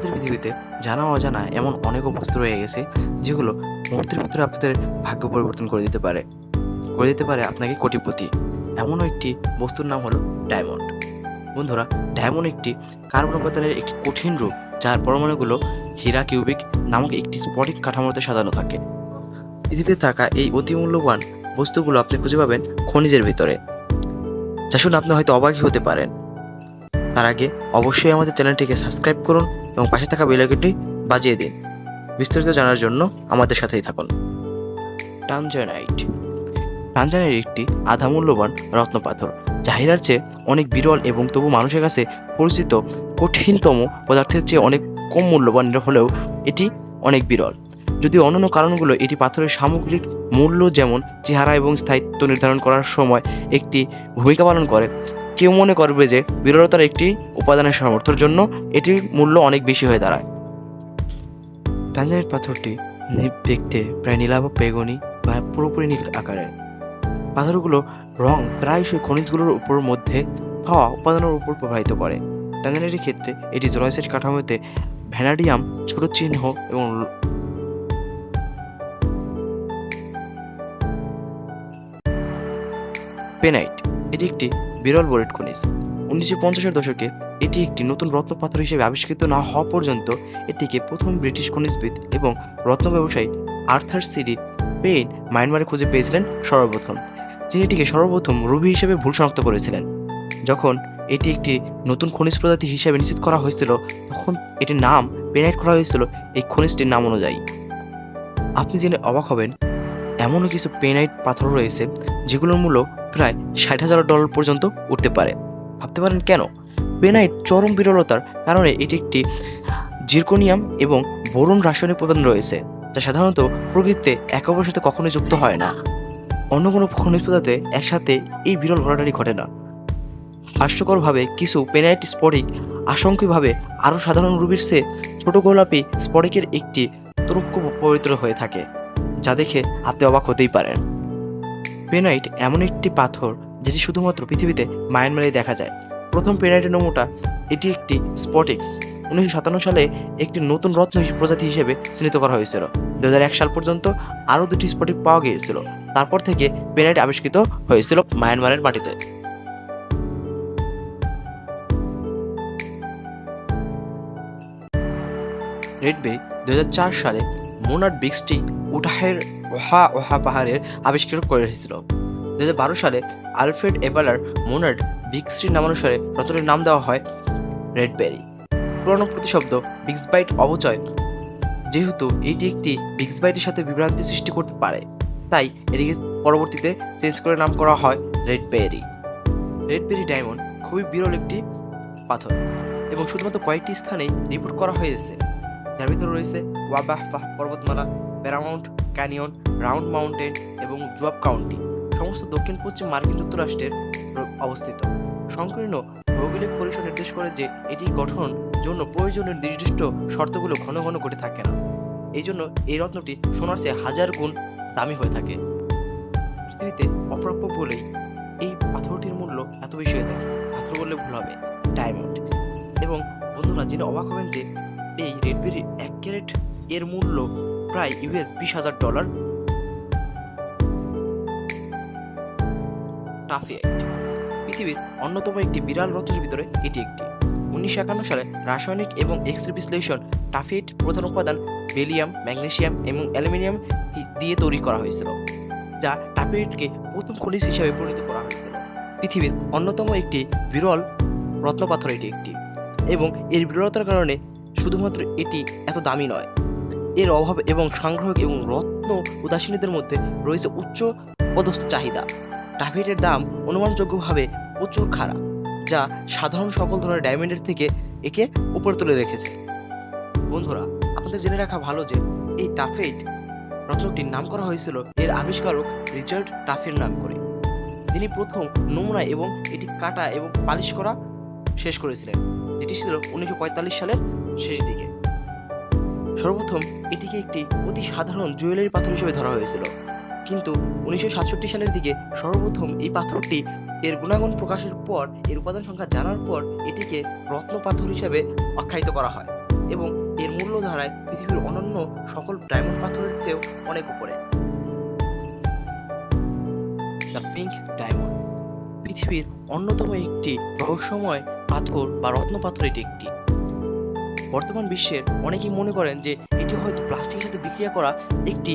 আমাদের পৃথিবীতে জানা অজানা এমন অনেক বস্তু রয়ে গেছে যেগুলো মুহূর্তের ভিতরে আপনাদের ভাগ্য পরিবর্তন করে দিতে পারে আপনাকে কোটিপতি। এমনও একটি বস্তুর নাম হলো ডায়মন্ড। বন্ধুরা, ডায়মন্ড একটি কার্বন উপাদানের একটি কঠিন রূপ, যার পরমাণুগুলো হীরা কিউবিক নামক একটি স্ফটিক কাঠামোতে সাজানো থাকে। পৃথিবীতে থাকা এই অতি মূল্যবান বস্তুগুলো আপনি খুঁজে পাবেন খনিজের ভিতরে, যা শুনে আপনি হয়তো অবাকই হতে পারেন। তার আগে অবশ্যই আমাদের চ্যানেলটিকে সাবস্ক্রাইব করুন এবং পাশে থাকা বেল আইকনটি বাজিয়ে দিন। বিস্তারিত জানার জন্য আমাদের সাথেই থাকুন। টানজানাইট একটি আধা মূল্যবান রত্ন পাথর, যা হীরার চেয়ে অনেক বিরল এবং তবু মানুষের কাছে পরিচিত কঠিনতম পদার্থের চেয়ে অনেক কম মূল্যবান হলেও এটি অনেক বিরল। যদিও অন্যান্য কারণগুলো এটি পাথরের সামগ্রিক মূল্য যেমন চেহারা এবং স্থায়িত্ব নির্ধারণ করার সময় একটি ভূমিকা পালন করে, কেউ মনে করবে যে বিরলতার একটি উপাদানের সামর্থ্যের জন্য এটির মূল্য অনেক বেশি হয়ে দাঁড়ায়। টানজানাইট পাথরটি দেখতে প্রায় নীলাভ বেগুনি বা পুরোপুরি নীল আকারের। পাথরগুলো রং প্রায়শই খনিজগুলোর উপর মধ্যে পাওয়া উপাদানের উপর প্রভাবিত করে। টানজানাইটের ক্ষেত্রে এটি জলসাইট কাঠামোতে ভ্যানাডিয়াম ছোট চিহ্ন এবং পেনাইট এটি একটি বিরল বোরেট খনিজ। 1950-এর দশকে এটি একটি নতুন রত্ন পাথর হিসেবে আবিষ্কৃত না হওয়া পর্যন্ত এটিকে প্রথম ব্রিটিশ খনিজবিদ এবং রত্ন ব্যবসায়ী আর্থার সিডি পেইন মায়ানমারে খুঁজে পেয়েছিলেন সর্বপ্রথম, যিনি এটিকে সর্বপ্রথম রুবি হিসেবে ভুল শনাক্ত করেছিলেন। যখন এটি একটি নতুন খনিজ প্রজাতি হিসেবে নিশ্চিত করা হয়েছিল, তখন এটির নাম পেনাইট করা হয়েছিল এই খনিজটির নাম অনুযায়ী। আপনি জেনে অবাক হবেন, এমনও কিছু পেনাইট পাথর রয়েছে যেগুলোর মূল্য প্রায় $60,000 পর্যন্ত উঠতে পারে। ভাবতে পারেন কেন? পেনাইট চরম বিরলতার কারণে এটি একটি জিরকোনিয়াম এবং বোরন রাসায়নিক উপাদান রয়েছে, যা সাধারণত প্রকৃতিতে একে অপরের সাথে কখনোই যুক্ত হয় না। অন্য কোনো খনিজ পদার্থে একসাথে এই বিরল ঘটনাটি ঘটে না। হাস্যকরভাবে কিছু পেনাইট স্ফটিক আংশিকভাবে আরও সাধারণ রুবির চেয়ে ছোট গোলাপি স্ফটিকের একটি তরুক্ষ পবিত্র হয়ে থাকে, যা দেখে আপনি অবাক হতেই পারেন। পেনাইট এমন একটি পাথর যেটি শুধুমাত্র পৃথিবীতে মায়ানমারেই দেখা যায়। প্রথম পেনাইটের নমুনা এটি একটি স্ফটিক্স 1957 সালে একটি নতুন রত্ন প্রজাতি হিসেবে চিহ্নিত করা হয়েছিল। 2001 সাল পর্যন্ত আরও 2টি স্ফটিক পাওয়া গিয়েছিল। তারপর থেকে পেনাইট আবিষ্কৃত হয়েছিল মায়ানমারের মাটিতে। রেডবেরি 2004 সালে মোনার্ড বিক্সটি উটাহের ওহা পাহাড়ের আবিষ্কার করেছিল। 2012 সালে আলফ্রেড এবালার মোনার্ড বিক্সটির নামানুসারে রত্নটির নাম দেওয়া হয় রেডবেরি। পুরানো প্রতিশব্দ বিক্সবাইট অবচয়, যেহেতু এটি একটি বিক্সবাইটের সাথে বিভ্রান্তি সৃষ্টি করতে পারে, তাই এটিকে পরবর্তীতে চেঞ্জ করে নাম করা হয় রেডবেরি। রেডবেরি ডায়মন্ড খুবই বিরল একটি পাথর এবং শুধুমাত্র কয়েকটি স্থানেই রিপোর্ট করা হয়েছে, যার ভিতরে রয়েছে ওয়াবাহ পর্বতমালা, প্যারামাউন্ট ক্যানিয়ন, রাউন্ড মাউন্টেন এবং জোয়াব কাউন্টি, সমস্ত দক্ষিণ পশ্চিম মার্কিন যুক্তরাষ্ট্রের অবস্থিত। সংকীর্ণ ভৌগোলিক পরিসর নির্দেশ করে যে এটি গঠন জন্য প্রয়োজনীয় নির্দিষ্ট শর্তগুলো ঘন ঘন ঘটে থাকে না। এই জন্য এই রত্নটি সোনার চেয়ে 1000 গুণ দামি হয়ে থাকে। পৃথিবীতে অপ্রাপ্য বলেই এই পাথরটির মূল্য এত বেশি হয়ে থাকে। পাথর বললে ভুল হবে, ডায়মন্ড। এবং বন্ধুরা, জেনে অবাক হবেন যে এই রেডবেরির 1 ক্যারেট এর মূল্য প্রায় $20,000। টাফিয়েট পৃথিবীর অন্যতম একটি বিরল রত্নের ভিতরে এটি একটি। 1951 সালে রাসায়নিক এবং এক্স-রে বিশ্লেষণ টাফিয়েট প্রধান উপাদান বেরিলিয়াম, ম্যাগনেসিয়াম এবং অ্যালুমিনিয়াম দিয়ে তৈরি করা হয়েছিল, যা টাফিয়েটকে প্রথম খনিজ হিসেবে পরিণত করা হয়েছিল। পৃথিবীর অন্যতম একটি বিরল রত্নপাথর এটি একটি, এবং এর বিরলতার কারণে শুধুমাত্র এটি এত দামি নয়, এর অভাব এবং সংগ্রাহক এবং রত্ন উদাসীনদের মধ্যে রয়েছে উচ্চ পদস্থ চাহিদা। টাফিয়েটের দাম অনুমানযোগ্যভাবে প্রচুর খারাপ, যা সাধারণ সকল ধরনের ডায়মন্ডের থেকে একে উপরে তুলে রেখেছে। বন্ধুরা, আপনাদের জেনে রাখা ভালো যে এই টাফিয়েট রত্নটির নাম করা হয়েছিল এর আবিষ্কারক রিচার্ড টাফের নাম করে। তিনি প্রথম নমুনা এবং এটি কাটা এবং পালিশ করা শেষ করেছিলেন, যেটি ছিল 1945 সালের শেষ দিকে। সর্বপ্রথম এটিকে একটি অতি সাধারণ জুয়েলারি পাথর হিসেবে ধরা হয়েছিল, কিন্তু 1967 সালের দিকে সর্বপ্রথম এই পাথরটি এর গুণাগুণ প্রকাশের পর, এর উপাদান সংখ্যা জানার পর এটিকে রত্ন পাথর হিসেবে আখ্যায়িত করা হয় এবং এর মূল্য ধারায় পৃথিবীর অনন্য সকল ডায়মন্ড পাথরের চেয়েও অনেক উপরে। দ্য পিঙ্ক ডায়মন্ড পৃথিবীর অন্যতম একটি রহস্যময় পাথর বা রত্ন পাথর। এটি একটি বর্তমান বিশ্বের অনেকেই মনে করেন যে এটি হয়তো প্লাস্টিকের সাথে বিক্রিয়া করা একটি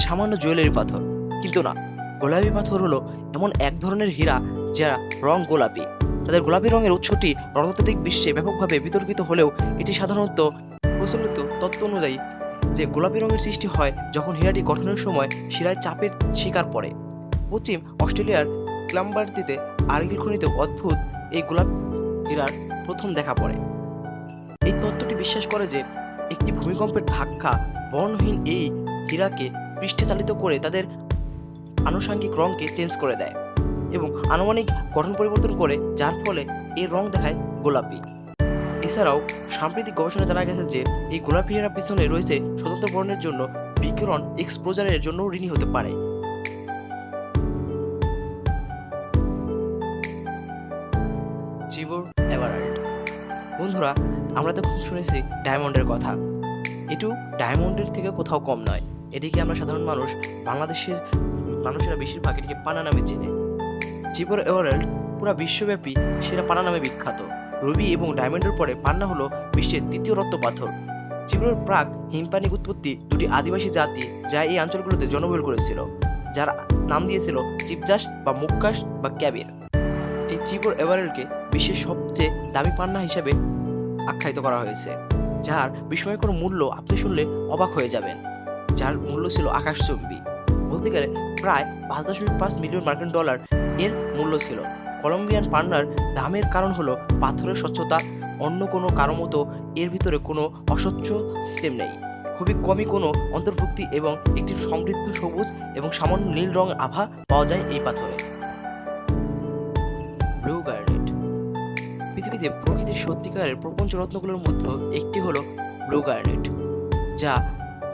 সামান্য জুয়েলারি পাথর, কিন্তু না। গোলাপি পাথর হলো এমন এক ধরনের হীরা যার রং গোলাপি। তাদের গোলাপি রঙের উৎসটি রত্নতাত্ত্বিক বিশ্বে ব্যাপকভাবে বিতর্কিত হলেও এটি সাধারণত প্রচলিত তত্ত্ব অনুযায়ী যে গোলাপি রঙের সৃষ্টি হয় যখন হীরাটি গঠনের সময় শিরায় চাপের শিকার পড়ে। পশ্চিম অস্ট্রেলিয়ার ক্লাম্বারটিতে আর্গিল খনিতে অদ্ভুত এই গোলাপ হীরার প্রথম দেখা পড়ে। এই তত্ত্বটি বিশ্বাস করে যে একটি ভূমিকম্পের ধাক্কা বর্ণহীন এই হীরাকে পৃষ্ঠে চালিত করে তাদের আনুষঙ্গিক রঙকে চেঞ্জ করে দেয় এবং আনুমানিক গঠন পরিবর্তন করে, যার ফলে এর রং দেখায় গোলাপি। এছাড়াও সাম্প্রতিক গবেষণায় জানা গেছে যে এই গোলাপি হীরার পিছনে রয়েছে স্বতন্ত্র বর্ণের জন্য বিকিরণ এক্সপোজারের জন্য ঋণী হতে পারে। চিবোর এভারাল্ড বন্ধুরা, আমরা তখন শুনেছি ডায়মন্ডের কথা। এটিও ডায়মন্ডের থেকে কোথাও কম নয়। এটিকে আমরা সাধারণ মানুষ, বাংলাদেশের মানুষেরা বেশিরভাগ এটিকে পানা নামে চেনে। চিবোর এভারাল্ড পুরো বিশ্বব্যাপী সেরা পানা নামে বিখ্যাত। রুবি এবং ডায়মন্ডের পরে পান্না হলো বিশ্বের দ্বিতীয় রত্ন পাথর। চিবোর প্রাক হিমপানিক উৎপত্তি দুটি আদিবাসী জাতি যা এই অঞ্চলগুলোতে জনবহুল করেছিল, যার নাম দিয়েছিল চিপজাস বা মুক্কাস বা ক্যাবির। এই চিবোর এভারাল্ডকে বিশ্বের সবচেয়ে দামি পান্না হিসেবে আখ্যায়িত করা হয়েছে, যার বিস্ময়কর মূল্য আপনি শুনলে অবাক হয়ে যাবেন। যার মূল্য ছিল আকাশচুম্বী, বলতে গেলে প্রায় 5.5 মিলিয়ন মার্কিন ডলার এর মূল্য ছিল। কলম্বিয়ান পান্নার দামের কারণ হলো পাথরের স্বচ্ছতা। অন্য কোনো কারো মতো এর ভিতরে কোনো অস্বচ্ছ সিস্টেম নেই, খুবই কমই কোনো অন্তর্ভুক্তি এবং একটি সমৃদ্ধ সবুজ এবং সামান্য নীল রং আভা পাওয়া যায় এই পাথরে। ব্লু গার্নেট পৃথিবীতে প্রকৃতির সত্যিকারের প্রপঞ্চ রত্নগুলোর মধ্যে একটি হলো ব্লু গার্নেট, যা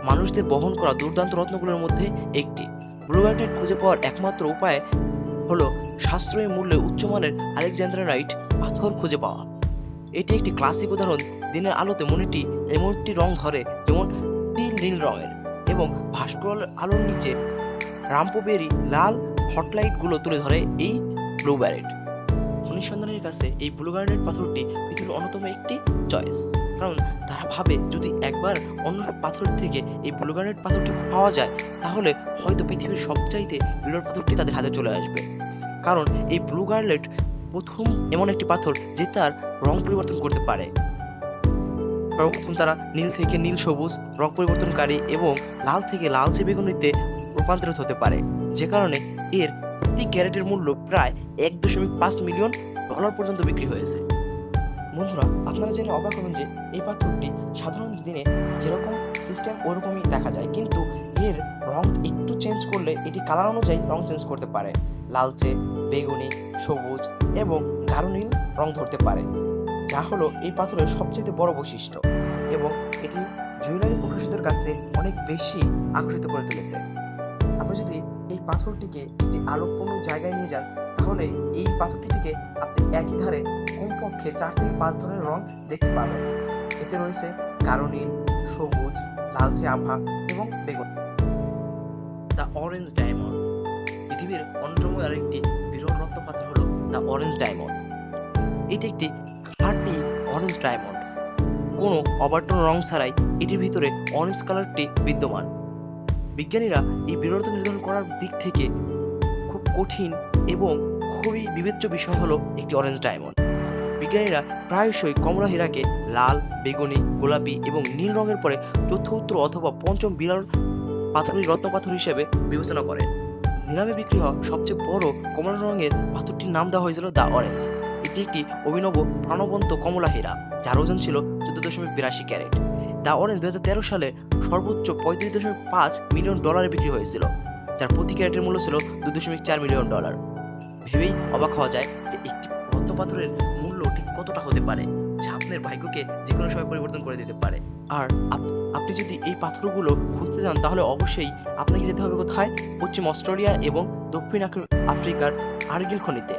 মানুষদের বহন করা দুর্দান্ত রত্নগুলোর মধ্যে একটি। ব্লু গার্নেট খুঁজে পাওয়ার একমাত্র উপায় হলো সাশ্রয়ী মূল্যে উচ্চমানের আলেকজান্দ্রানাইট পাথর খুঁজে পাওয়া। এটি একটি ক্লাসিক উদাহরণ। দিনের আলোতে মণিটি এমন একটি রং ধরে যেমন তিল নীল রঙের, এবং ভাস্কর আলোর নিচে রাম্পোবেরি লাল হটলাইটগুলো তুলে ধরে এই ব্লু গার্নেট। অনুসন্ধানের কাছে এই ব্লু গার্নেট পাথরটি পৃথিবীর অন্যতম একটি চয়েস, কারণ তারা ভাবে যদি একবার অন্য সব পাথরের থেকে এই ব্লু গার্নেট পাথরটি পাওয়া যায় তাহলে হয়তো পৃথিবীর সবচাইতে বিরল পাথরটি তাদের হাতে চলে আসবে। কারণ এই ব্লু গার্নেট প্রথম এমন একটি পাথর যে তার রং পরিবর্তন করতে পারে। সর্বপ্রথম তারা নীল থেকে নীল সবুজ রং পরিবর্তনকারী এবং লাল থেকে লালচে বেগুনিতে রূপান্তরিত হতে পারে, যে কারণে এর প্রতি ক্যারেটের মূল্য প্রায় 1.5 মিলিয়ন ডলার পর্যন্ত বিক্রি হয়েছে। বন্ধুরা, আপনারা জেনে অবাক হবেন যে এই পাথরটি সাধারণ দিনে যেরকম সিস্টেম ওরকমই দেখা যায়, কিন্তু এর রং একটু চেঞ্জ করলে এটি কালার অনুযায়ী রং চেঞ্জ করতে পারে। লালচে, বেগুনি, সবুজ এবং গাঢ় নীল রং ধরতে পারে, যা হলো এই পাথরের সবচেয়ে বড় বৈশিষ্ট্য, এবং এটি জুয়েলারি প্রকাশকদের কাছে অনেক বেশি আকর্ষিত করে তুলেছে। আপনি যদি এই পাথরটিকে একটি আলোকপূর্ণ জায়গায় নিয়ে যান তাহলে এই পাথরটি থেকে আপনি একই ধারে কমপক্ষে 4 থেকে 5 ধরনের রং দেখতে পাবেন। এতে রয়েছে গাঢ় নীল, সবুজ, লালচে আভা এবং বেগুনি। দ্য অরেঞ্জ ডায়মন্ড পৃথিবীর অন্যতম আরেকটি বিরল রত্ন পাথর হলো দ্য অরেঞ্জ ডায়মন্ড। এটি একটি খাঁটি অরেঞ্জ ডায়মন্ড। কোনো অবর্তন রং ছাড়াই এটির ভিতরে অরেঞ্জ কালারটি বিদ্যমান। বিজ্ঞানীরা এই বিরলতা নির্ধারণ করার দিক থেকে খুব কঠিন এবং খুবই বিবেচ্য বিষয় হলো একটি অরেঞ্জ ডায়মন্ড। বিজ্ঞানীরা প্রায়শই কমলা হীরাকে লাল, বেগুনি, গোলাপি এবং নীল রঙের পরে চতুর্থ অথবা পঞ্চম বিরল পাথরের রত্ন পাথর হিসেবে বিবেচনা করেন। নিলামে বিক্রি হওয়া সবচেয়ে বড় কমলা রঙের পাথরটির নাম দেওয়া হয়েছিল দ্য অরেঞ্জ। এটি একটি অভিনব প্রাণবন্ত কমলা হীরা, যার ওজন ছিল 14.82 ক্যারেট। দ্য অরেঞ্জ 2013 সালে সর্বোচ্চ 35.5 মিলিয়ন ডলারে বিক্রি হয়েছিল, যার প্রতি ক্যারেটের মূল্য ছিল 2.4 মিলিয়ন ডলার। ভেবেই অবাক হওয়া যায় যে একটি রত্ন পাথরের মূল্য ঠিক কতটা হতে পারে, যা আপনার ভাগ্যকে যে কোনো সময় পরিবর্তন করে দিতে পারে। আর আপনি যদি এই পাথরগুলো খুঁজতে যান তাহলে অবশ্যই আপনাকে যেতে হবে কোথায়? পশ্চিম অস্ট্রেলিয়া এবং দক্ষিণ আফ্রিকার আর্গিল খনিতে।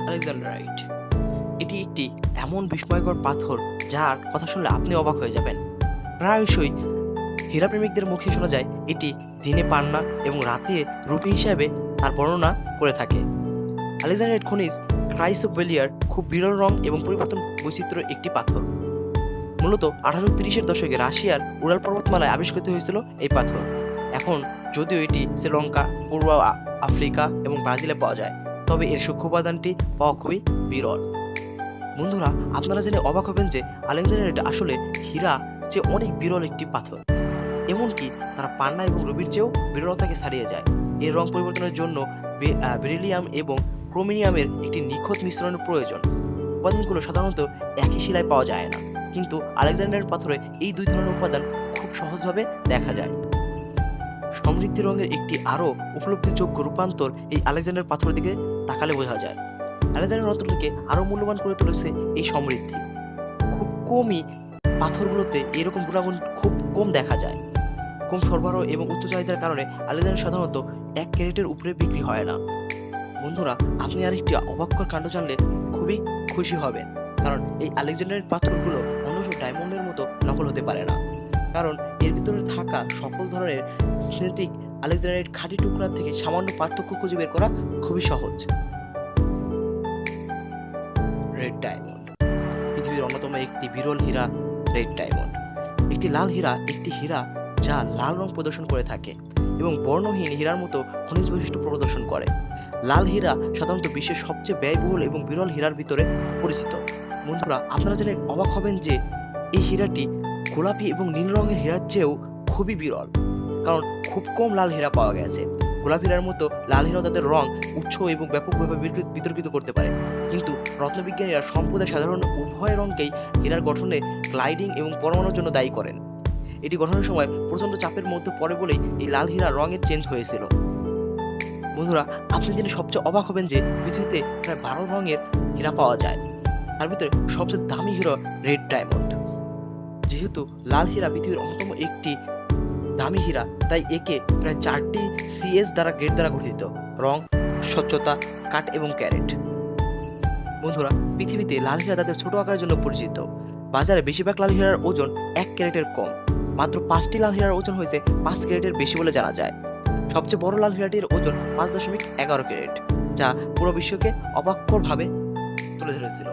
আলেকজান্ডারাইট এটি একটি এমন বিস্ময়কর পাথর যার কথা শুনলে আপনি অবাক হয়ে যাবেন। প্রায়শই হীরাপ্রেমিকদের মুখে শোনা যায় এটি দিনে পান্না এবং রাতে রুপি হিসাবে তার বর্ণনা করে থাকে। আলেকজান্ডারাইট খনিজ ক্রাইসোবেলিয়ার খুব বিরল রং এবং পরিবর্তন বৈচিত্র্য একটি পাথর। মূলত 1830-এর দশকে রাশিয়ার উরাল পর্বতমালায় আবিষ্কৃত হয়েছিল এই পাথর। এখন যদিও এটি শ্রীলঙ্কা, পূর্ব আফ্রিকা এবং ব্রাজিলে পাওয়া যায়, তবে এর সূক্ষ্ম উপাদানটি পাওয়া খুবই বিরল। বন্ধুরা, আপনারা জেনে অবাক হবেন যে আলেকজান্ডারাইট আসলে হীরা চেয়ে অনেক বিরল একটি পাথর। এমনকি তারা পান্না এবং রুবির চেয়েও বিরলতাকে ছাড়িয়ে যায়। এর রং পরিবর্তনের জন্য বেরিলিয়াম এবং ক্রোমিনিয়ামের একটি নিখুঁত মিশ্রণের প্রয়োজন। উপাদানগুলো সাধারণত একই শিলায় পাওয়া যায় না, কিন্তু আলেকজান্ডারের পাথরে এই দুই ধরনের উপাদান খুব সহজভাবে দেখা যায়। সমৃদ্ধি রঙের একটি আরও উপলব্ধিযোগ্য রূপান্তর এই আলেকজান্ডার পাথরের দিকে তাকালে বোঝা যায়। আলেকজান্ডার রত্নটিকে আরও মূল্যবান করে তুলেছে এই সমৃদ্ধি। খুব কমই পাথরগুলোতে এরকম গুণাগুণ খুব কম দেখা যায়। কম সরবরাহ এবং উচ্চ চাহিদার কারণে আলেকজান্ডার সাধারণত 1 ক্যারেটের উপরে বিক্রি হয় না। বন্ধুরা, আপনি আরেকটি অবাককর কাণ্ড জানলে খুবই খুশি হবেন, কারণ এই আলেকজান্ডারের পাথরগুলো অন্য সব ডায়মন্ডের মতো নকল হতে পারে না। কারণ এর ভিতরে থাকা সকল ধরনের সিনথেটিক আলেকজান্ডারাইট খাঁটি টুকরা থেকে সামান্য পার্থক্য খুঁজে বের করা খুবই সহজ। রেড ডায়মন্ড পৃথিবীর অন্যতম একটি বিরল হীরা। রেড ডায়মন্ড একটি লাল হীরা, একটি হীরা যা লাল রং প্রদর্শন করে থাকে এবং বর্ণহীন হীরার মতো খনিজ বৈশিষ্ট্য প্রদর্শন করে। লাল হীরা সাধারণত বিশ্বের সবচেয়ে ব্যয়বহুল এবং বিরল হীরার ভিতরে পরিচিত। বন্ধুরা, আপনারা জেনে অবাক হবেন যে এই হীরাটি গোলাপি এবং নীল রঙের হীরার চেয়েও খুবই বিরল, কারণ খুব কম লাল হীরা পাওয়া গেছে। গোলাপ হীরার মতো লাল হীরা তাদের রং উচ্চ এবং ব্যাপকভাবে বিতর্কিত করতে পারে, কিন্তু রত্নবিজ্ঞানীরা সম্প্রদায় সাধারণ উভয় রঙকেই হীরার গঠনে গ্লাইডিং এবং পরমাণুর জন্য দায়ী করেন। এটি গঠনের সময় প্রচণ্ড চাপের মধ্যে পড়ে বলেই এই লাল হীরা রঙের চেঞ্জ হয়েছিল। বন্ধুরা, আপনি জেনে সবচেয়ে অবাক হবেন যে পৃথিবীতে প্রায় 12 রঙের হীরা পাওয়া যায়। তার ভিতরে সবচেয়ে দামি হীরা রেড ডায়মন্ড। যেহেতু লাল হীরা পৃথিবীর অন্যতম একটি দামি হীরা, তাই একে প্রায় 4টি CS গ্রেড দ্বারা গঠিত: রং, স্বচ্ছতা, কাট এবং ক্যারেট। বন্ধুরা, পৃথিবীতে লাল হীরা তাদের ছোট আকারের জন্য পরিচিত। বাজারে বেশিরভাগ লাল হীরার ওজন 1 ক্যারেটের কম। মাত্র 5টি লাল হীরার ওজন হয়েছে 5 ক্যারেটের বেশি বলে জানা যায়। সবচেয়ে বড় লাল হীরাটির ওজন 5.11 ক্যারেট, যা পুরো বিশ্বকে অবাককরভাবে তুলে ধরেছিল।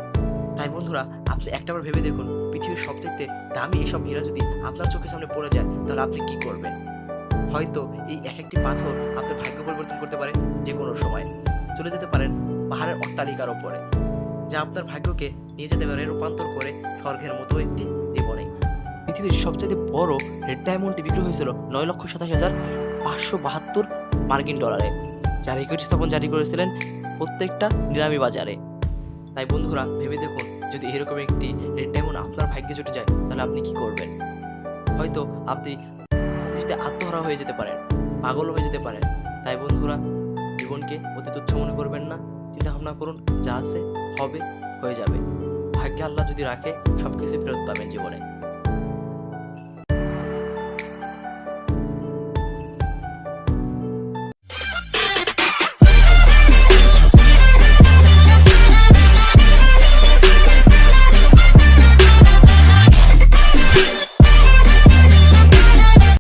তাই বন্ধুরা, আপনি একটাবার ভেবে দেখুন, পৃথিবীর সবচেয়ে দামি এসব হীরা যদি আপনার চোখের সামনে পড়ে যায়, তাহলে আপনি কি করবেন? হয়তো এই একটি পাথর আপনার ভাগ্য পরিবর্তন করতে পারে। যে কোনো সময় চলে যেতে পারেন পাহাড়ের অট্টালিকার ওপরে, যা আপনার ভাগ্যকে নিয়ে যেতে পারে রূপান্তর করে স্বর্গের মতো একটি জীবনে। পৃথিবীর সবচেয়ে বড় রেড ডায়মন্ডটি বিক্রি হয়েছিল 9,27,572 মার্কিন ডলারে, যার ইকুইটি স্থাপন জারি করেছিলেন প্রত্যেকটা নিলামি বাজারে। তাই বন্ধুরা, ভেবে দেখুন, যদি এরকম একটি রেড ডায়মন্ড আপনার ভাগ্যে জুটে যায়, তাহলে আপনি কি করবেন? হয়তো আপনি খুশিতে আত্মহারা হয়ে যেতে পারেন, পাগল হয়ে যেতে পারেন। তাই বন্ধুরা, জীবনকে অতি তুচ্ছ মনে করবেন না। চিন্তা ভাবনা করুন, যা আছে হবে, হয়ে যাবে। ভাগ্যে আল্লাহ যদি রাখে, সবকিছু ফেরত পাবেন জীবনে।